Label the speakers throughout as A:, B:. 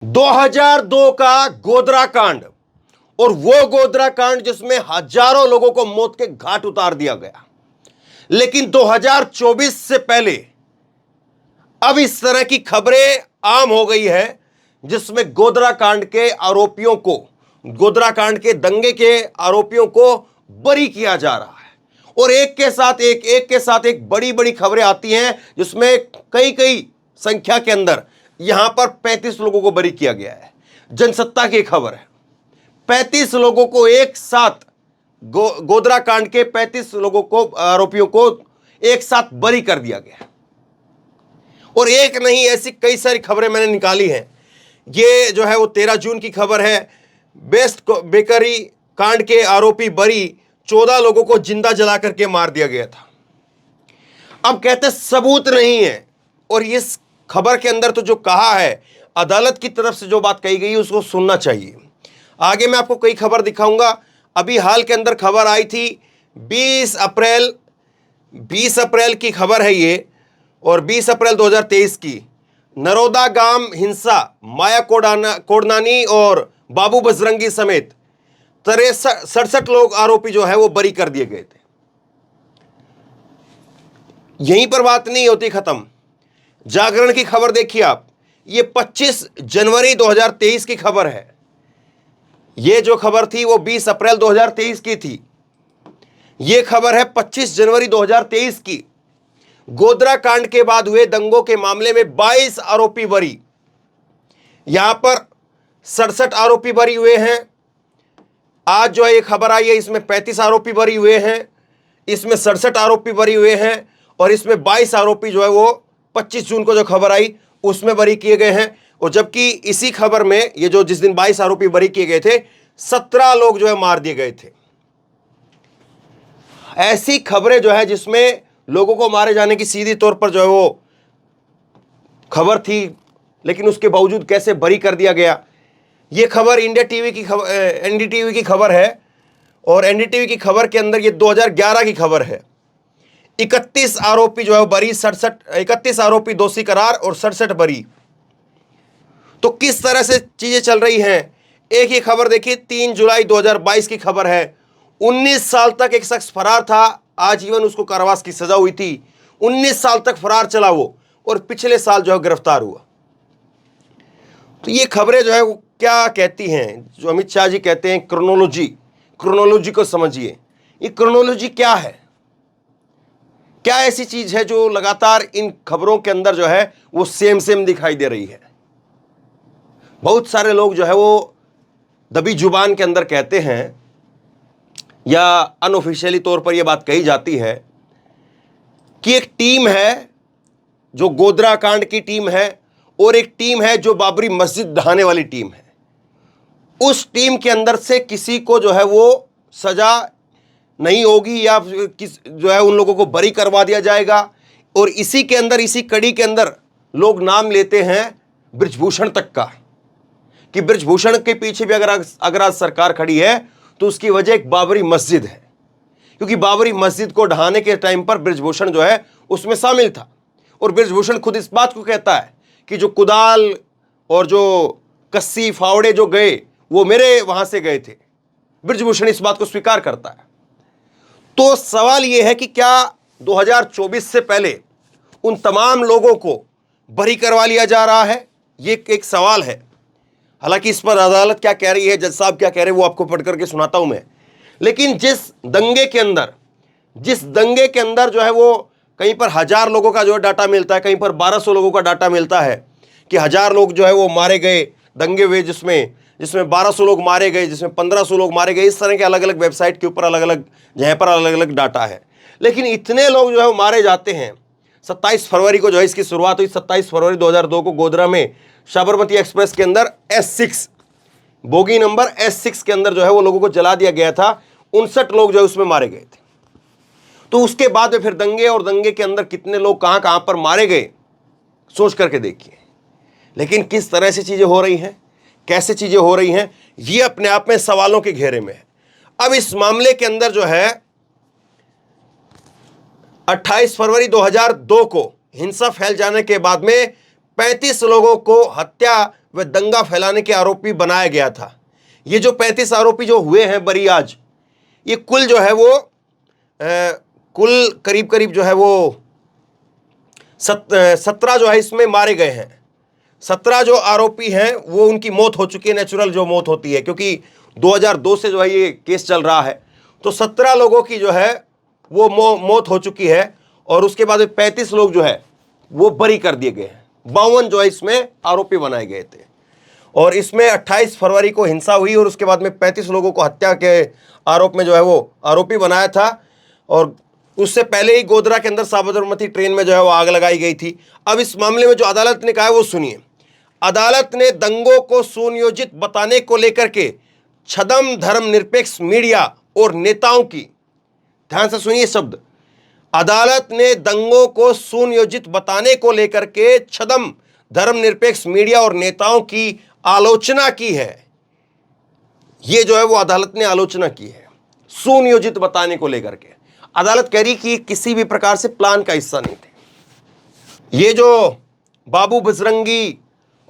A: 2002 का गोधरा कांड, और वो गोधरा कांड जिसमें हजारों लोगों को मौत के घाट उतार दिया गया। लेकिन 2024 से पहले अब इस तरह की खबरें आम हो गई है जिसमें गोधरा कांड के आरोपियों को, गोधरा कांड के दंगे के आरोपियों को बरी किया जा रहा है। और एक के साथ एक बड़ी बड़ी खबरें आती हैं जिसमें कई संख्या के अंदर यहां पर 35 लोगों को बरी किया गया है। जनसत्ता की खबर है, 35 लोगों को एक साथ गोधरा कांड के 35 लोगों को, आरोपियों को एक साथ बरी कर दिया गया। और एक नहीं, ऐसी कई सारी खबरें मैंने निकाली हैं। ये जो है वो 13 जून की खबर है। बेस्ट बेकरी कांड के आरोपी बरी, 14 लोगों को जिंदा जला करके मार दिया गया था। अब कहते सबूत नहीं है, और इस खबर के अंदर तो जो कहा है, अदालत की तरफ से जो बात कही गई उसको सुनना चाहिए। आगे मैं आपको कई खबर दिखाऊंगा। अभी हाल के अंदर खबर आई थी 20 अप्रैल की खबर है ये, और 20 अप्रैल 2023 की। नरोदा गांव हिंसा, माया कोडनानी और बाबू बजरंगी समेत 67 लोग आरोपी जो है वो बरी कर दिए गए थे। यहीं पर बात नहीं होती खत्म। जागरण की खबर देखिए आप, ये 25 जनवरी 2023 की खबर है। ये जो खबर थी वो 20 अप्रैल 2023 की थी। ये खबर है 25 जनवरी 2023 की। गोधरा कांड के बाद हुए दंगों के मामले में 22 आरोपी बरी। यहां पर 67 आरोपी बरी हुए हैं। आज जो है ये खबर आई है, इसमें 35 आरोपी बरी हुए हैं, इसमें 67 आरोपी बरी हुए हैं, और इसमें 22 आरोपी जो है वो 25 जून को जो खबर आई उसमें बरी किए गए हैं। और जबकि इसी खबर में ये जो जिस दिन 22 आरोपी बरी किए गए थे, 17 लोग जो है मार दिए गए थे। ऐसी खबरें जो है जिसमें लोगों को मारे जाने की सीधी तौर पर जो है वो खबर थी, लेकिन उसके बावजूद कैसे बरी कर दिया गया। ये खबर एनडीटीवी की खबर है, और एनडीटीवी की खबर के अंदर ये 2011 की खबर है। 31 आरोपी जो है बरी, 31 आरोपी दोषी करार और 67 बरी। तो किस तरह से चीजें चल रही हैं। एक ही खबर देखिए, 3 जुलाई 2022 की खबर है। 19 साल तक एक शख्स फरार था, आजीवन उसको कारावास की सजा हुई थी। 19 साल तक फरार चला वो, और पिछले साल जो है गिरफ्तार हुआ। तो ये खबरें जो है वो क्या कहती हैं, जो अमित शाह जी कहते हैं क्रोनोलॉजी को समझिए। ये क्रोनोलॉजी क्या है, क्या ऐसी चीज है जो लगातार इन खबरों के अंदर जो है वो सेम दिखाई दे रही है। बहुत सारे लोग जो है वो दबी जुबान के अंदर कहते हैं, या अनऑफिशियली तौर पर यह बात कही जाती है कि एक टीम है जो गोधरा कांड की टीम है, और एक टीम है जो बाबरी मस्जिद ढहाने वाली टीम है। उस टीम के अंदर से किसी को जो है वो सजा नहीं होगी, या जो है उन लोगों को बरी करवा दिया जाएगा। और इसी के अंदर, इसी कड़ी के अंदर लोग नाम लेते हैं बृजभूषण तक का, कि बृजभूषण के पीछे भी अगर आज सरकार खड़ी है तो उसकी वजह एक बाबरी मस्जिद है। क्योंकि बाबरी मस्जिद को ढहाने के टाइम पर बृजभूषण जो है उसमें शामिल था। और बृजभूषण खुद इस बात को कहता है कि जो कुदाल और जो कस्सी फावड़े जो गए वो मेरे वहां से गए थे। बृजभूषण इस बात को स्वीकार करता है। तो सवाल यह है कि क्या 2024 से पहले उन तमाम लोगों को बरी करवा लिया जा रहा है, ये एक सवाल है। हालांकि इस पर अदालत क्या कह रही है, जज साहब क्या कह रहे हैं, वो आपको पढ़ करके सुनाता हूं मैं। लेकिन जिस दंगे के अंदर जो है वो कहीं पर 1000 लोगों का जो है डाटा मिलता है, कहीं पर 1200 लोगों का डाटा मिलता है कि 1000 लोग जो है वो मारे गए दंगे हुए, जिसमें 1200 लोग मारे गए, जिसमें 1500 लोग मारे गए। इस तरह के अलग अलग वेबसाइट के ऊपर अलग अलग जगह पर अलग अलग डाटा है। लेकिन इतने लोग जो है वो मारे जाते हैं। 27 फरवरी को जो है इसकी शुरुआत हुई। 27 फरवरी 2002 को गोधरा में साबरमती एक्सप्रेस के अंदर S6 बोगी नंबर S6 के अंदर जो है वो लोगों को जला दिया गया था। 59 लोग जो है उसमें मारे गए थे। तो उसके बाद में फिर दंगे, और दंगे के अंदर कितने लोग कहां कहां पर मारे गए, सोच करके देखिए। लेकिन किस तरह से चीजें हो रही हैं, कैसे चीजें हो रही हैं, ये अपने आप में सवालों के घेरे में है। अब इस मामले के अंदर जो है 28 फरवरी 2002 को हिंसा फैल जाने के बाद में 35 लोगों को हत्या वह दंगा फैलाने के आरोपी बनाया गया था। ये जो 35 आरोपी जो हुए हैं बरी आज, ये कुल जो है वो कुल करीब करीब जो है वो 17 जो है इसमें मारे गए हैं। 17 जो आरोपी हैं वो उनकी मौत हो चुकी है, नेचुरल जो मौत होती है, क्योंकि 2002 से जो है ये केस चल रहा है। तो 17 लोगों की जो है वो मौत हो चुकी है और उसके बाद 35 लोग जो है वो बरी कर दिए गए हैं। 52 जो है इसमें आरोपी बनाए गए थे और इसमें 28 फरवरी को हिंसा हुई और उसके बाद में 35 लोगों को हत्या के आरोप में जो है वो आरोपी बनाया था। और उससे पहले ही गोधरा के अंदर साबरमती ट्रेन में जो है वो आग लगाई गई थी। अब इस मामले में जो अदालत ने कहा है वो सुनिए। अदालत ने दंगों को सुनियोजित बताने को लेकर के छद्म धर्मनिरपेक्ष मीडिया और नेताओं की, ध्यान से सुनिए शब्द, अदालत ने दंगों को सुनियोजित बताने को लेकर के छद्म धर्मनिरपेक्ष मीडिया और नेताओं की आलोचना की है। यह जो है वो अदालत ने आलोचना की है सुनियोजित बताने को लेकर के। अदालत कह रही कि किसी भी प्रकार से प्लान का हिस्सा नहीं थे। ये जो बाबू बजरंगी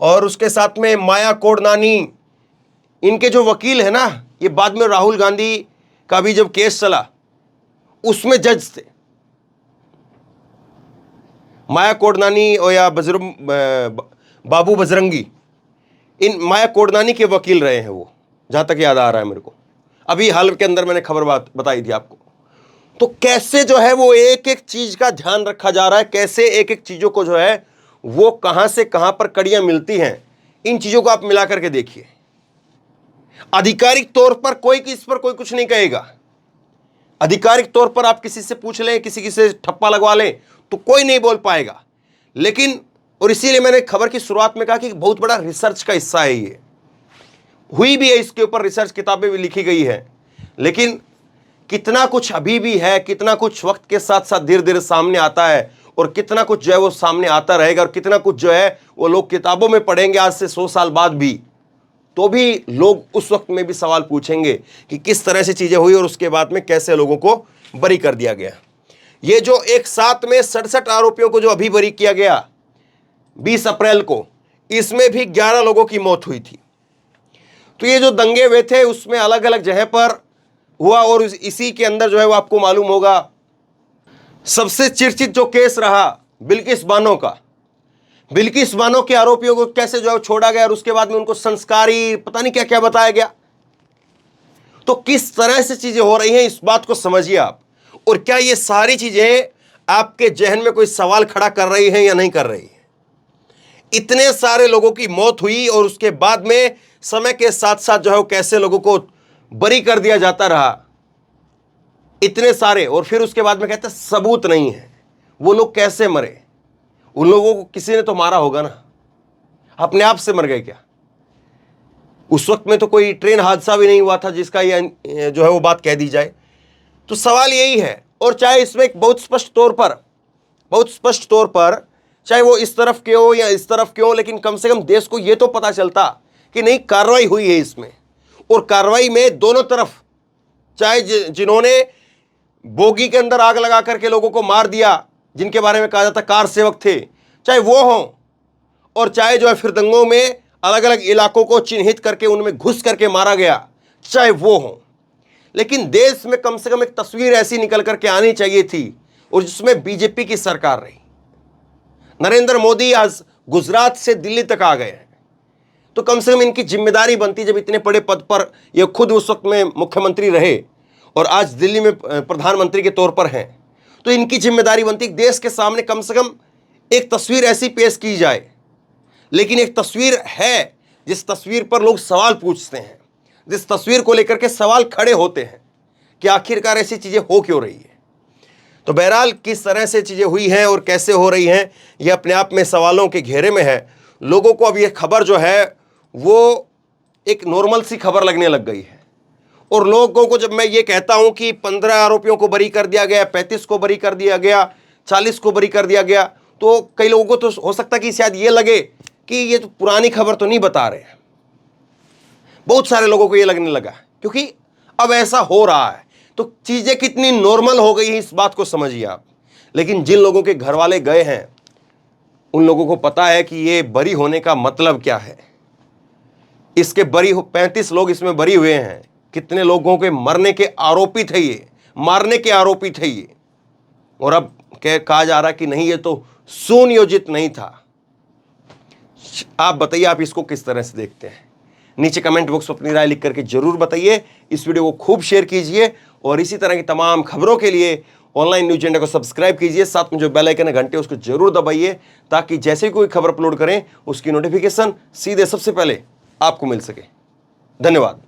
A: और उसके साथ में माया कोडनानी, इनके जो वकील है ना, ये बाद में राहुल गांधी का भी जब केस चला उसमें जज थे। माया कोडनानी और या बाबू बजरंगी, इन माया कोडनानी के वकील रहे हैं वो, जहां तक याद आ रहा है मेरे को। अभी हाल के अंदर मैंने खबर बताई थी आपको। तो कैसे जो है वो एक एक चीज का ध्यान रखा जा रहा है, कैसे एक एक चीजों को जो है वो कहां से कहां पर कड़ियां मिलती हैं, इन चीजों को आप मिला करके देखिए। आधिकारिक तौर पर कोई इस पर कोई कुछ नहीं कहेगा। आधिकारिक तौर पर आप किसी से पूछ लें, किसी से ठप्पा लगवा लें तो कोई नहीं बोल पाएगा। लेकिन और इसीलिए मैंने खबर की शुरुआत में कहा कि बहुत बड़ा रिसर्च का हिस्सा है, ये हुई भी है, इसके ऊपर रिसर्च किताबें भी लिखी गई है। लेकिन कितना कुछ अभी भी है, कितना कुछ वक्त के साथ साथ धीरे धीरे सामने आता है और कितना कुछ जो है वो सामने आता रहेगा और कितना कुछ जो है वो लोग किताबों में पढ़ेंगे आज से 100 साल बाद भी, तो भी लोग उस वक्त में भी सवाल पूछेंगे कि किस तरह से चीजें हुई और उसके बाद में कैसे लोगों को बरी कर दिया गया। ये जो एक साथ में 67 आरोपियों को जो अभी बरी किया गया 20 अप्रैल को, इसमें भी 11 लोगों की मौत हुई थी। तो ये जो दंगे हुए थे उसमें अलग अलग जगह पर हुआ और इसी के अंदर जो है वो आपको मालूम होगा सबसे चर्चित जो केस रहा बिल्किस बानो का। बिल्किस बानो के आरोपियों को कैसे जो है छोड़ा गया और उसके बाद में उनको संस्कारी पता नहीं क्या क्या बताया गया। तो किस तरह से चीजें हो रही हैं इस बात को समझिए आप। और क्या ये सारी चीजें आपके जहन में कोई सवाल खड़ा कर रही हैं या नहीं कर रही है? इतने सारे लोगों की मौत हुई और उसके बाद में समय के साथ साथ जो है वो कैसे लोगों को बरी कर दिया जाता रहा, इतने सारे, और फिर उसके बाद में कहते हैं सबूत नहीं है। वो लोग कैसे मरे? उन लोगों को किसी ने तो मारा होगा ना, अपने आप से मर गए क्या? उस वक्त में तो कोई ट्रेन हादसा भी नहीं हुआ था जिसका ये जो है वो बात कह दी जाए। तो सवाल यही है। और चाहे इसमें एक बहुत स्पष्ट तौर पर चाहे वो इस तरफ के हो या इस तरफ के हो, लेकिन कम से कम देश को ये तो पता चलता कि नहीं कार्रवाई हुई है इसमें, और कार्रवाई में दोनों तरफ, चाहे जिन्होंने बोगी के अंदर आग लगा करके लोगों को मार दिया, जिनके बारे में कहा जाता कार सेवक थे, चाहे वो हों, और चाहे जो है फिर दंगों में अलग अलग इलाकों को चिन्हित करके उनमें घुस करके मारा गया, चाहे वो हों। लेकिन देश में कम से कम एक तस्वीर ऐसी निकल करके आनी चाहिए थी, और जिसमें बीजेपी की सरकार रही। नरेंद्र मोदी आज गुजरात से दिल्ली तक आ गए हैं, तो कम से कम इनकी जिम्मेदारी बनती, जब इतने बड़े पद पर ये खुद उस वक्त में मुख्यमंत्री रहे और आज दिल्ली में प्रधानमंत्री के तौर पर हैं, तो इनकी जिम्मेदारी बनती देश के सामने कम से कम एक तस्वीर ऐसी पेश की जाए। लेकिन एक तस्वीर है जिस तस्वीर पर लोग सवाल पूछते हैं, जिस तस्वीर को लेकर के सवाल खड़े होते हैं कि आखिरकार ऐसी चीजें हो क्यों रही है। तो बहरहाल किस तरह से चीजें हुई हैं और कैसे हो रही हैं, यह अपने आप में सवालों के घेरे में है। लोगों को अब यह खबर जो है वो एक नॉर्मल सी खबर लगने लग गई है। और लोगों को जब मैं ये कहता हूं कि 15 आरोपियों को बरी कर दिया गया, 35 को बरी कर दिया गया, 40 को बरी कर दिया गया, तो कई लोगों को तो हो सकता है कि शायद ये लगे कि ये तो पुरानी खबर तो नहीं बता रहे हैं। बहुत सारे लोगों को ये लगने लगा क्योंकि अब ऐसा हो रहा है, तो चीजें कितनी नॉर्मल हो गई हैं इस बात को समझिए आप। लेकिन जिन लोगों के घर वाले गए हैं उन लोगों को पता है कि ये बरी होने का मतलब क्या है। इसके 35 लोग इसमें बरी हुए हैं। कितने लोगों के मरने के आरोपी थे ये, मारने के आरोपी थे ये, और अब कहा जा रहा कि नहीं ये तो सुनियोजित नहीं था। आप बताइए, आप इसको किस तरह से देखते हैं? नीचे कमेंट बॉक्स में अपनी राय लिख करके जरूर बताइए। इस वीडियो को खूब शेयर कीजिए और इसी तरह की तमाम खबरों के लिए ऑनलाइन न्यूज एजेंडा को सब्सक्राइब कीजिए। साथ में जो बेल आइकन है घंटे उसको जरूर दबाइए, ताकि जैसे ही कोई खबर अपलोड करें उसकी नोटिफिकेशन सीधे सबसे पहले आपको मिल सके। धन्यवाद।